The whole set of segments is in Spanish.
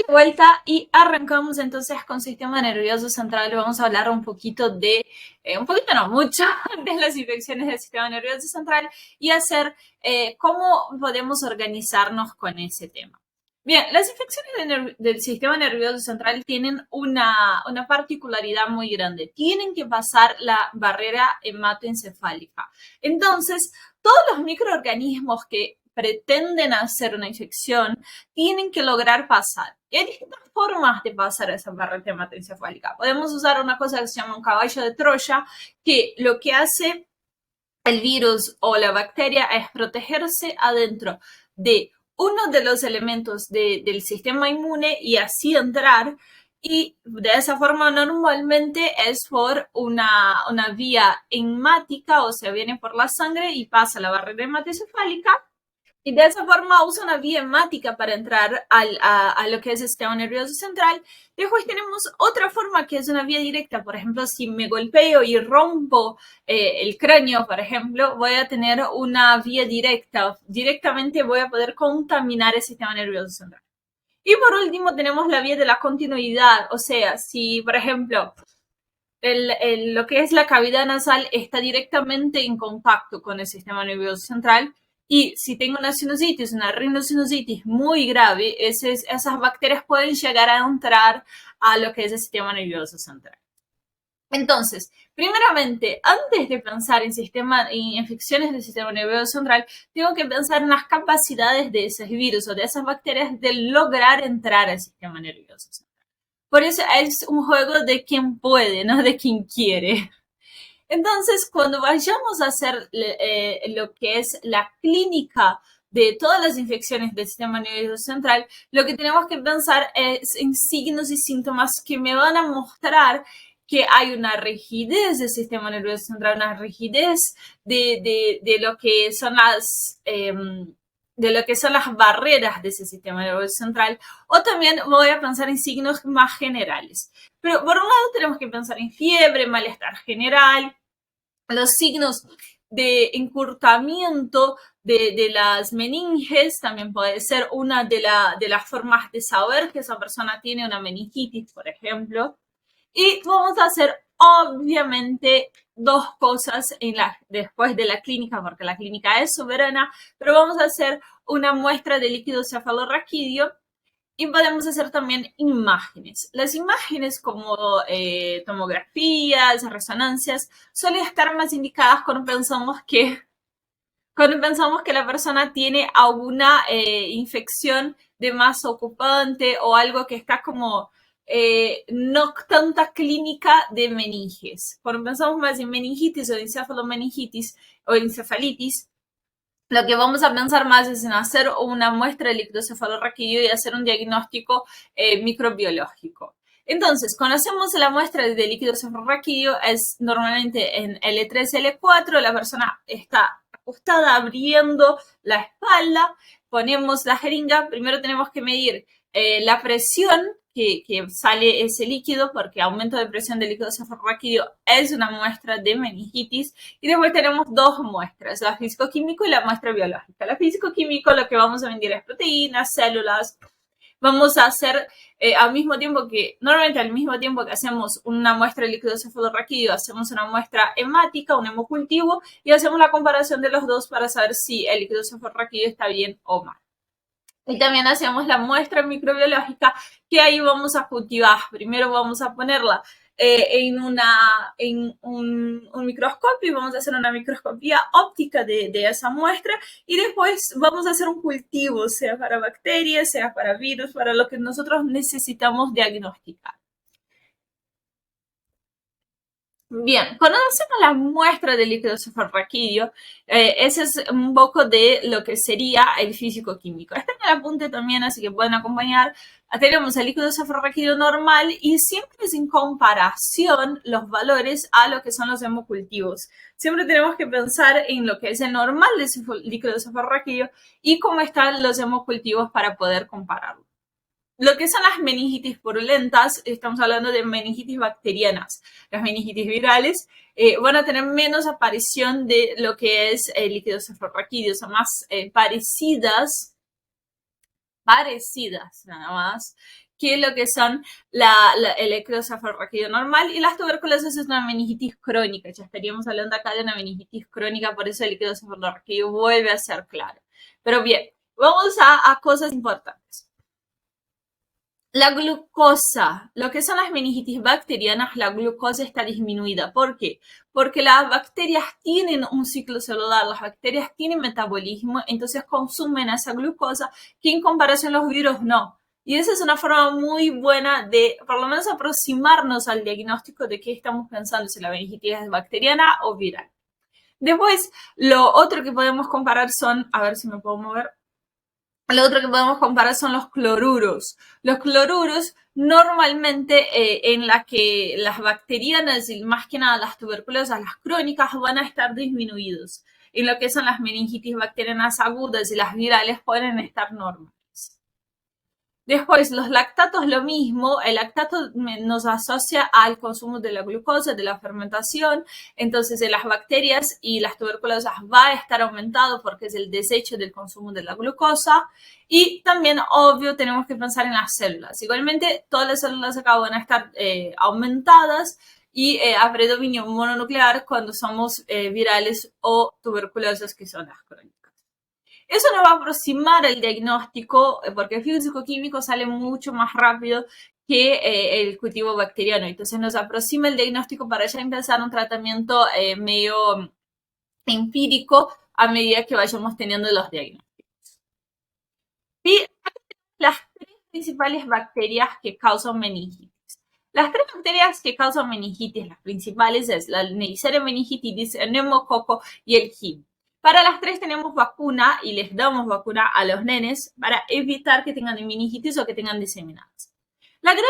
Vuelta y arrancamos entonces con sistema nervioso central. Vamos a hablar un poquito de, un poquito no mucho, de las infecciones del sistema nervioso central y hacer cómo podemos organizarnos con ese tema. Bien, las infecciones del sistema nervioso central tienen una particularidad muy grande. Tienen que pasar la barrera hematoencefálica. Entonces, todos los microorganismos que pretenden hacer una infección tienen que lograr pasar. Y hay distintas formas de pasar esa barrera hematoencefálica. Podemos usar una cosa que se llama un caballo de Troya, que lo que hace el virus o la bacteria es protegerse adentro de uno de los elementos del sistema inmune y así entrar. Y de esa forma normalmente es por una vía hemática, o sea, viene por la sangre y pasa la barrera hematoencefálica y de esa forma usa una vía hemática para entrar a lo que es el sistema nervioso central. Después tenemos otra forma que es una vía directa. Por ejemplo, si me golpeo y rompo el cráneo, por ejemplo, voy a tener una vía directa. Directamente voy a poder contaminar el sistema nervioso central. Y por último tenemos la vía de la continuidad. O sea, si, por ejemplo, lo que es la cavidad nasal está directamente en contacto con el sistema nervioso central. Y si tengo una sinusitis, una rinosinusitis muy grave, esas bacterias pueden llegar a entrar a lo que es el sistema nervioso central. Entonces, primeramente, antes de pensar en infecciones del sistema nervioso central, tengo que pensar en las capacidades de esos virus o de esas bacterias de lograr entrar al sistema nervioso central. Por eso es un juego de quien puede, no de quien quiere. Entonces, cuando vayamos a hacer lo que es la clínica de todas las infecciones del sistema nervioso central, lo que tenemos que pensar es en signos y síntomas que me van a mostrar que hay una rigidez del sistema nervioso central, una rigidez de lo que son de lo que son las barreras de ese sistema nervioso central, o también voy a pensar en signos más generales. Pero por un lado tenemos que pensar en fiebre, malestar general, los signos de encurtamiento de las meninges, también puede ser una de las formas de saber que esa persona tiene una meningitis, por ejemplo. Y vamos a hacer, obviamente, dos cosas después de la clínica, porque la clínica es soberana, pero vamos a hacer una muestra de líquido cefalorraquídeo y podemos hacer también imágenes. Las imágenes como tomografías, resonancias, suelen estar más indicadas cuando pensamos que la persona tiene alguna infección de masa ocupante o algo que está como no tanta clínica de meninges. Cuando pensamos más en meningitis o encefalomeningitis o encefalitis, lo que vamos a pensar más es en hacer una muestra de líquido cefalorraquídeo y hacer un diagnóstico microbiológico. Entonces, cuando hacemos la muestra de líquido cefalorraquídeo, es normalmente en L3, L4, la persona está acostada abriendo la espalda, ponemos la jeringa, primero tenemos que medir la presión que sale ese líquido, porque aumento de presión del líquido cefalorraquídeo es una muestra de meningitis, y después tenemos dos muestras, la físico-químico y la muestra biológica. La físico-químico lo que vamos a medir es proteínas, células. Vamos a hacer normalmente al mismo tiempo que hacemos una muestra de líquido cefalorraquídeo, hacemos una muestra hemática, un hemocultivo, y hacemos la comparación de los dos para saber si el líquido cefalorraquídeo está bien o mal. Y también hacemos la muestra microbiológica, que ahí vamos a cultivar. Primero vamos a ponerla en un microscopio y vamos a hacer una microscopía óptica de esa muestra, y después vamos a hacer un cultivo, sea para bacterias, sea para virus, para lo que nosotros necesitamos diagnosticar. Bien, cuando hacemos la muestra de líquido cefalorraquídeo, ese es un poco de lo que sería el físico-químico. Está en el apunte también, así que pueden acompañar. Tenemos el líquido cefalorraquídeo normal y siempre es en comparación los valores a lo que son los hemocultivos. Siempre tenemos que pensar en lo que es el normal del líquido cefalorraquídeo y cómo están los hemocultivos para poder compararlo. Lo que son las meningitis purulentas, estamos hablando de meningitis bacterianas. Las meningitis virales van a tener menos aparición de lo que es el líquido cefalorraquídeo, son más parecidas parecidas nada más que lo que son el ectoencefalorraquídeo normal, y las tuberculosis es una meningitis crónica. Ya estaríamos hablando acá de una meningitis crónica, por eso el ectoencefalorraquídeo vuelve a ser claro. Pero bien, vamos a cosas importantes. La glucosa, lo que son las meningitis bacterianas, la glucosa está disminuida. ¿Por qué? Porque las bacterias tienen un ciclo celular, las bacterias tienen metabolismo, entonces consumen esa glucosa que en comparación a los virus no. Y esa es una forma muy buena de, por lo menos, aproximarnos al diagnóstico de qué estamos pensando, si la meningitis es bacteriana o viral. Después, lo otro que podemos comparar son, a ver si me puedo mover, lo otro que podemos comparar son los cloruros. Los cloruros normalmente en la que las bacterianas y más que nada las tuberculosas, las crónicas, van a estar disminuidos. En lo que son las meningitis bacterianas agudas y las virales pueden estar normales. Después, los lactatos, lo mismo. El lactato nos asocia al consumo de la glucosa, de la fermentación. Entonces, en las bacterias y las tuberculosas va a estar aumentado porque es el desecho del consumo de la glucosa. Y también, obvio, tenemos que pensar en las células. Igualmente, todas las células acá van a estar aumentadas y a predominio mononuclear cuando somos virales o tuberculosas, que son las crónicas. Eso nos va a aproximar el diagnóstico, porque el físico-químico sale mucho más rápido que el cultivo bacteriano. Entonces nos aproxima el diagnóstico para ya empezar un tratamiento medio empírico a medida que vayamos teniendo los diagnósticos. Y las tres principales bacterias que causan meningitis. Las tres bacterias que causan meningitis, las principales, es la Neisseria meningitidis, el neumococo y el HIV. Para las tres tenemos vacuna y les damos vacuna a los nenes para evitar que tengan meningitis o que tengan diseminadas. La gran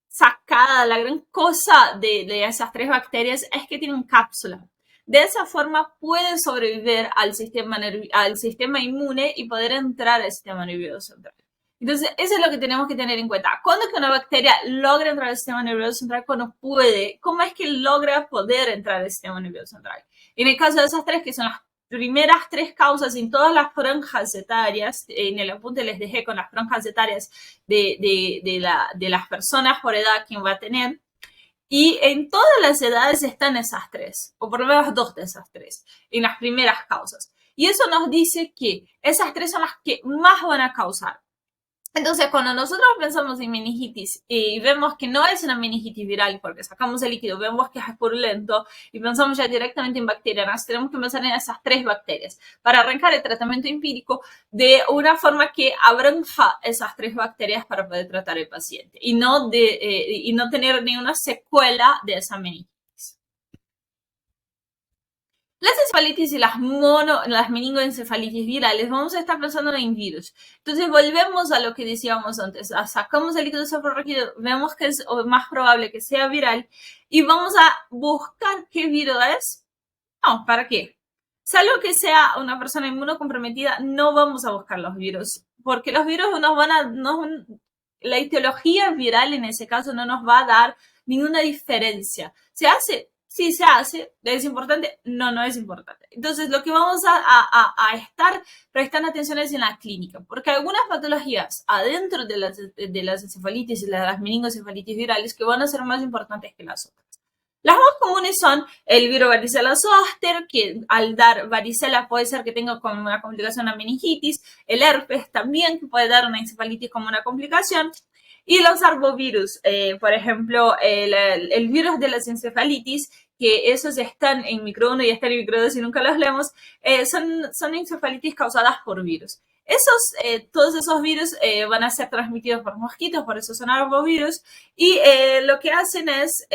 sacada, la gran cosa de esas tres bacterias es que tienen cápsula. De esa forma pueden sobrevivir al sistema inmune y poder entrar al sistema nervioso central. Entonces, eso es lo que tenemos que tener en cuenta. ¿Cuándo es que una bacteria logra entrar al sistema nervioso central? Cuando puede. ¿Cómo es que logra poder entrar al sistema nervioso central? En el caso de esas tres, que son las primeras tres causas en todas las franjas etarias, en el apunte les dejé con las franjas etarias de las personas por edad que va a tener, y en todas las edades están esas tres, o por lo menos dos de esas tres, en las primeras causas. Y eso nos dice que esas tres son las que más van a causar. Entonces, cuando nosotros pensamos en meningitis y vemos que no es una meningitis viral, porque sacamos el líquido, vemos que es purulento y pensamos ya directamente en bacterianas, tenemos que pensar en esas tres bacterias para arrancar el tratamiento empírico de una forma que abranja esas tres bacterias para poder tratar al paciente y no tener ninguna secuela de esa meningitis. Las encefalitis y las meningoencefalitis virales, vamos a estar pensando en virus. Entonces, volvemos a lo que decíamos antes. Sacamos el líquido cefalorraquídeo, vemos que es más probable que sea viral y vamos a buscar qué virus es. No, ¿para qué? Salvo que sea una persona inmunocomprometida, no vamos a buscar los virus, porque los virus la etiología viral en ese caso no nos va a dar ninguna diferencia. Se hace, sí se hace, ¿es importante? No, no es importante. Entonces, lo que vamos a estar prestando atención es en la clínica, porque hay algunas patologías adentro de las encefalitis y de las meningoencefalitis virales que van a ser más importantes que las otras. Las más comunes son el virus varicela zoster, que al dar varicela puede ser que tenga como una complicación una meningitis, el herpes también, que puede dar una encefalitis como una complicación, y los arbovirus, por ejemplo, el virus de las encefalitis, que esos están en micro 1 y están en micro 2 y nunca los leemos, son encefalitis causadas por virus. Todos esos virus van a ser transmitidos por mosquitos, por eso son arbovirus, y lo que hacen es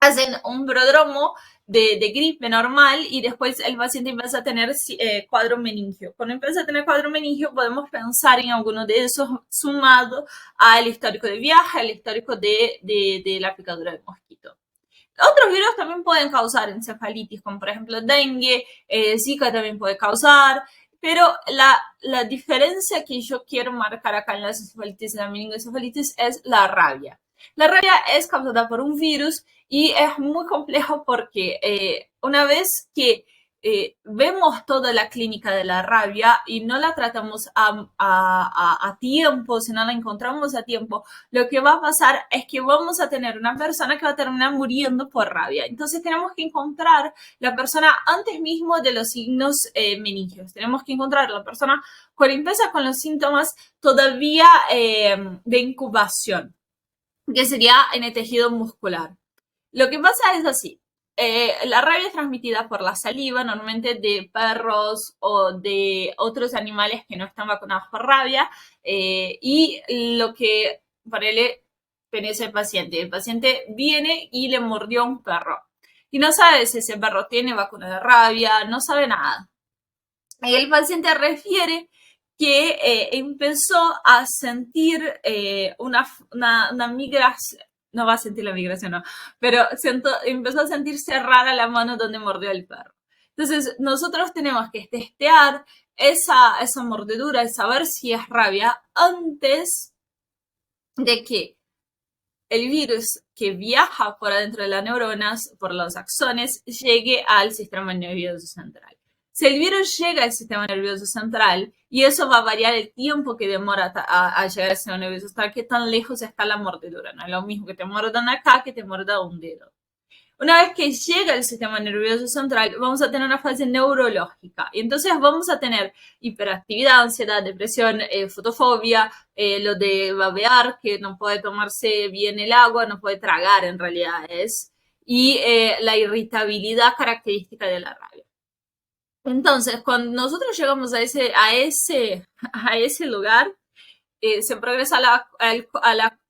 hacen un prodromo de gripe normal y después el paciente empieza a tener cuadro meningio. Cuando empieza a tener cuadro meningio podemos pensar en alguno de esos sumado al histórico de viaje, al histórico de la picadura de mosquito. Otros virus también pueden causar encefalitis, como por ejemplo dengue, Zika también puede causar, pero la diferencia que yo quiero marcar acá en las encefalitis y la meningoencefalitis es la rabia. La rabia es causada por un virus y es muy complejo porque una vez que vemos toda la clínica de la rabia y no la tratamos a tiempo, si no la encontramos a tiempo, lo que va a pasar es que vamos a tener una persona que va a terminar muriendo por rabia. Entonces tenemos que encontrar la persona antes mismo de los signos meningios. Tenemos que encontrar la persona cuando empieza con los síntomas todavía de incubación, que sería en el tejido muscular. Lo que pasa es así. La rabia es transmitida por la saliva, normalmente de perros o de otros animales que no están vacunados por rabia. Y lo que para él penece el paciente viene y le mordió a un perro. Y no sabe si ese perro tiene vacuna de rabia, no sabe nada. Y el paciente refiere que empezó a sentir una migración, no va a sentir la migración, no, pero empezó a sentirse rara la mano donde mordió el perro. Entonces, nosotros tenemos que testear esa mordedura y saber si es rabia antes de que el virus que viaja por adentro de las neuronas, por los axones, llegue al sistema nervioso central. Si el virus llega al sistema nervioso central, y eso va a variar el tiempo que demora a llegar al sistema nervioso central, qué tan lejos está la mordedura. No es lo mismo que te muerdan acá que te muerda un dedo. Una vez que llega el sistema nervioso central, vamos a tener una fase neurológica. Y entonces vamos a tener hiperactividad, ansiedad, depresión, fotofobia, lo de babear, que no puede tomarse bien el agua, no puede tragar en realidad es, y la irritabilidad característica de la rabia. Entonces, cuando nosotros llegamos a ese lugar, se progresa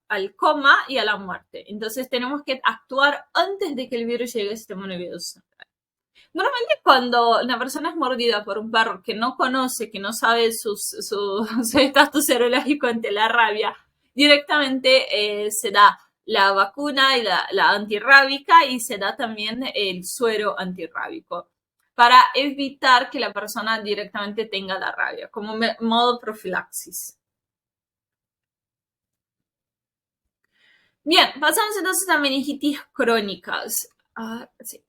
al coma y a la muerte. Entonces tenemos que actuar antes de que el virus llegue al sistema nervioso central. Normalmente cuando una persona es mordida por un perro que no conoce, que no sabe su estatus serológico ante la rabia, directamente se da la vacuna y la antirrábica y se da también el suero antirrábico para evitar que la persona directamente tenga la rabia, como modo profilaxis. Bien, pasamos entonces a meningitis crónicas. Sí.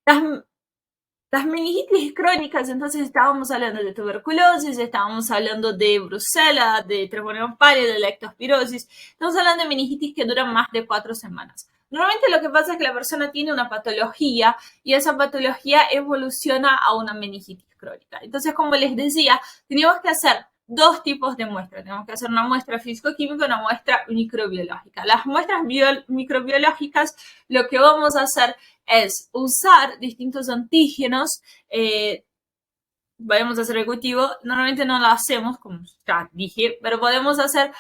Las meningitis crónicas, entonces estábamos hablando de tuberculosis, estábamos hablando de brucela, de treponema pálido, de leptospirosis. Estamos hablando de meningitis que duran más de 4 semanas. Normalmente lo que pasa es que la persona tiene una patología y esa patología evoluciona a una meningitis crónica. Entonces, como les decía, teníamos que hacer dos tipos de muestras. Tenemos que hacer una muestra físico-química y una muestra microbiológica. Las muestras microbiológicas, lo que vamos a hacer es usar distintos antígenos. Podemos hacer el cultivo, normalmente no lo hacemos, como ya dije, pero podemos hacer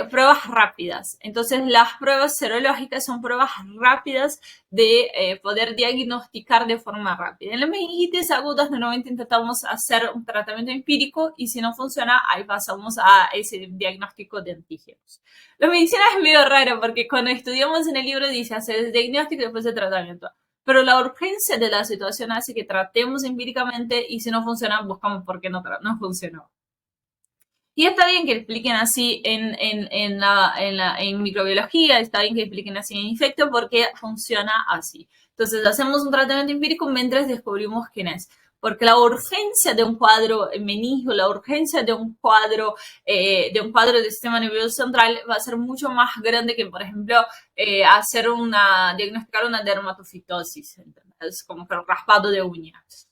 pruebas rápidas. Entonces, las pruebas serológicas son pruebas rápidas de poder diagnosticar de forma rápida. En las meningitis agudas normalmente intentamos hacer un tratamiento empírico y si no funciona, ahí pasamos a ese diagnóstico de antígenos. La medicina es medio rara porque cuando estudiamos en el libro dice hacer el diagnóstico y después el tratamiento. Pero la urgencia de la situación hace que tratemos empíricamente y si no funciona, buscamos por qué no funcionó. Y está bien que expliquen así en microbiología, está bien que expliquen así en infecto porque funciona así. Entonces hacemos un tratamiento empírico mientras descubrimos quién es. Porque la urgencia de un cuadro meningio, la urgencia de un cuadro del sistema nervioso central va a ser mucho más grande que, por ejemplo, diagnosticar una dermatofitosis, ¿entendés? Como que raspado de uñas.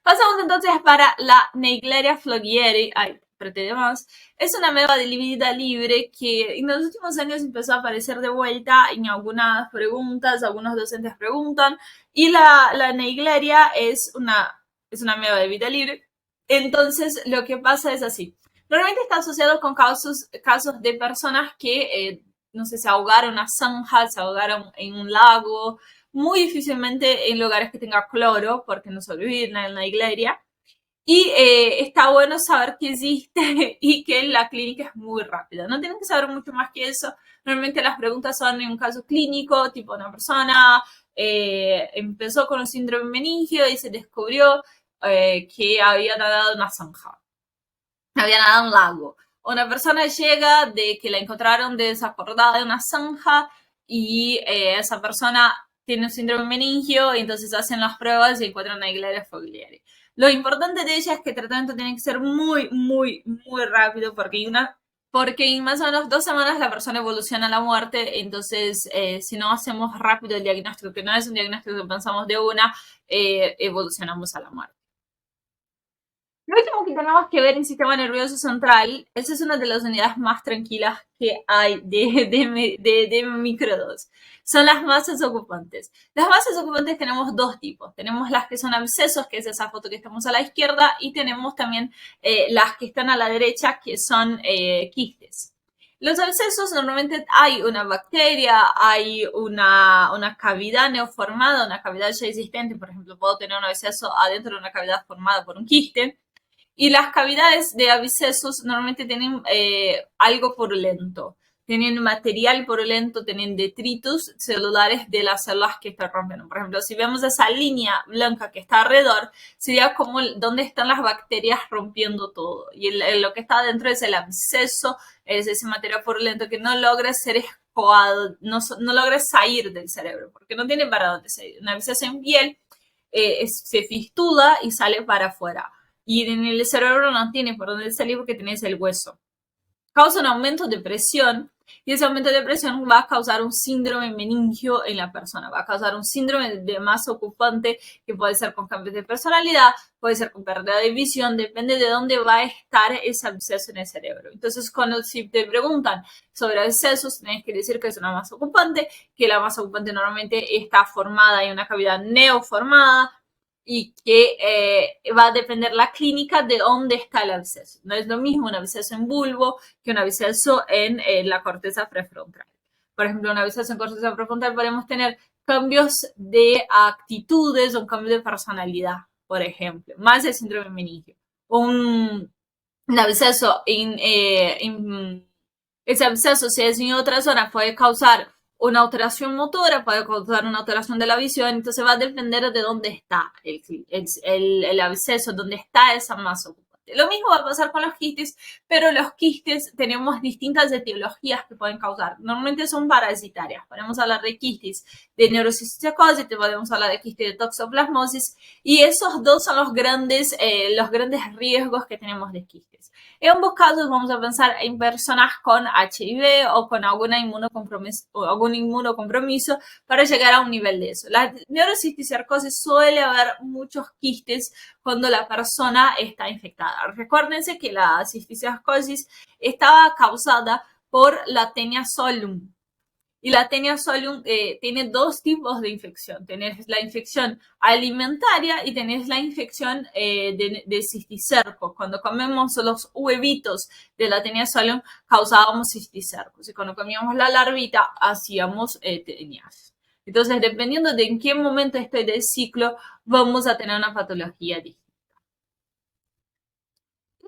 Pasamos entonces para la Naegleria florieri. Ay, apreté más. Es una ameba de vida libre que en los últimos años empezó a aparecer de vuelta en algunas preguntas, algunos docentes preguntan. Y la Naegleria es una ameba de vida libre. Entonces, lo que pasa es así. Normalmente está asociado con casos de personas que, no sé, se ahogaron en una zanja, se ahogaron en un lago, muy difícilmente en lugares que tenga cloro, porque no sobreviven en la iglesia. Y está bueno saber que existe y que la clínica es muy rápida. No tienen que saber mucho más que eso. Normalmente las preguntas son en un caso clínico, tipo una persona empezó con un síndrome meningio y se descubrió que había nadado en una zanja, había nadado en un lago. Una persona llega de que la encontraron desacordada en una zanja y esa persona tiene un síndrome meningio, y entonces hacen las pruebas y encuentran Naegleria fogliari. Lo importante de ella es que el tratamiento tiene que ser muy, muy, muy rápido porque en más o menos 2 semanas la persona evoluciona a la muerte. Entonces si no hacemos rápido el diagnóstico, que no es un diagnóstico que pensamos de una, evolucionamos a la muerte. Lo último que tenemos que ver en sistema nervioso central, esa es una de las unidades más tranquilas que hay de microdos. Son las masas ocupantes. Las masas ocupantes tenemos dos tipos. Tenemos las que son abscesos, que es esa foto que estamos a la izquierda, y tenemos también las que están a la derecha, que son quistes. Los abscesos, normalmente hay una bacteria, hay una cavidad neoformada, una cavidad ya existente. Por ejemplo, puedo tener un absceso adentro de una cavidad formada por un quiste. Y las cavidades de abscesos normalmente tienen algo purulento. Tienen material purulento, tienen detritus celulares de las células que están rompiendo. Por ejemplo, si vemos esa línea blanca que está alrededor, sería como donde están las bacterias rompiendo todo. Y lo que está adentro es el absceso, es ese material purulento que no logra ser escoado, no logra salir del cerebro, porque no tiene para dónde salir. Un absceso en piel se fistula y sale para afuera. Y en el cerebro no tiene por dónde salir porque tienes el hueso. Causa un aumento de presión, y ese aumento de presión va a causar un síndrome meningio en la persona. Va a causar un síndrome de masa ocupante, que puede ser con cambios de personalidad, puede ser con pérdida de visión, depende de dónde va a estar ese absceso en el cerebro. Entonces, si te preguntan sobre abscesos, tienes que decir que es una masa ocupante, que la masa ocupante normalmente está formada en una cavidad neoformada, y que va a depender la clínica de dónde está el absceso. No es lo mismo un absceso en bulbo que un absceso en la corteza prefrontal. Por ejemplo, un absceso en corteza prefrontal podemos tener cambios de actitudes o un cambio de personalidad, por ejemplo, más el síndrome meningio. Un absceso ese absceso, si es en otra zona, puede causar una alteración motora, puede causar una alteración de la visión. Entonces va a depender de dónde está el absceso, dónde está esa masa ocupante. Lo mismo va a pasar con los quistes, pero los quistes tenemos distintas etiologías que pueden causar. Normalmente son parasitarias. Podemos hablar de quistes de neurocisticercosis, podemos hablar de quistes de toxoplasmosis, y esos dos son los grandes riesgos que tenemos de quistes. En ambos casos vamos a pensar en personas con HIV o con algún inmunocompromiso para llegar a un nivel de eso. La neurocisticercosis suele haber muchos quistes cuando la persona está infectada. Recuérdense que la cisticercosis estaba causada por la Taenia solium. Y la Taenia solium tiene dos tipos de infección. Tenés la infección alimentaria y tenés la infección de cisticercos. Cuando comemos los huevitos de la Taenia solium, causábamos cisticercos. Y cuando comíamos la larvita, hacíamos tenias. Entonces, dependiendo de en qué momento estoy del ciclo, vamos a tener una patología distinta.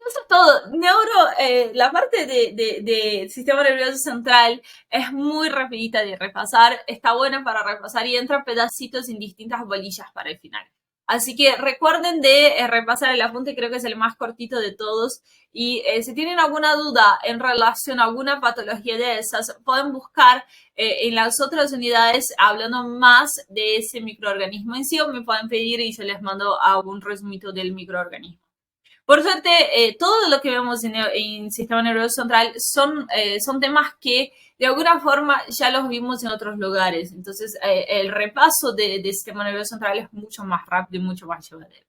Eso es todo. La parte de sistema nervioso central es muy rapidita de repasar, está buena para repasar y entra pedacitos en distintas bolillas para el final. Así que recuerden de repasar el apunte, creo que es el más cortito de todos. Y si tienen alguna duda en relación a alguna patología de esas, pueden buscar en las otras unidades hablando más de ese microorganismo en sí, o me pueden pedir y yo les mando algún resumito del microorganismo. Por suerte, todo lo que vemos en sistema nervioso central son temas que de alguna forma ya los vimos en otros lugares. Entonces, el repaso de sistema nervioso central es mucho más rápido y mucho más llevadero.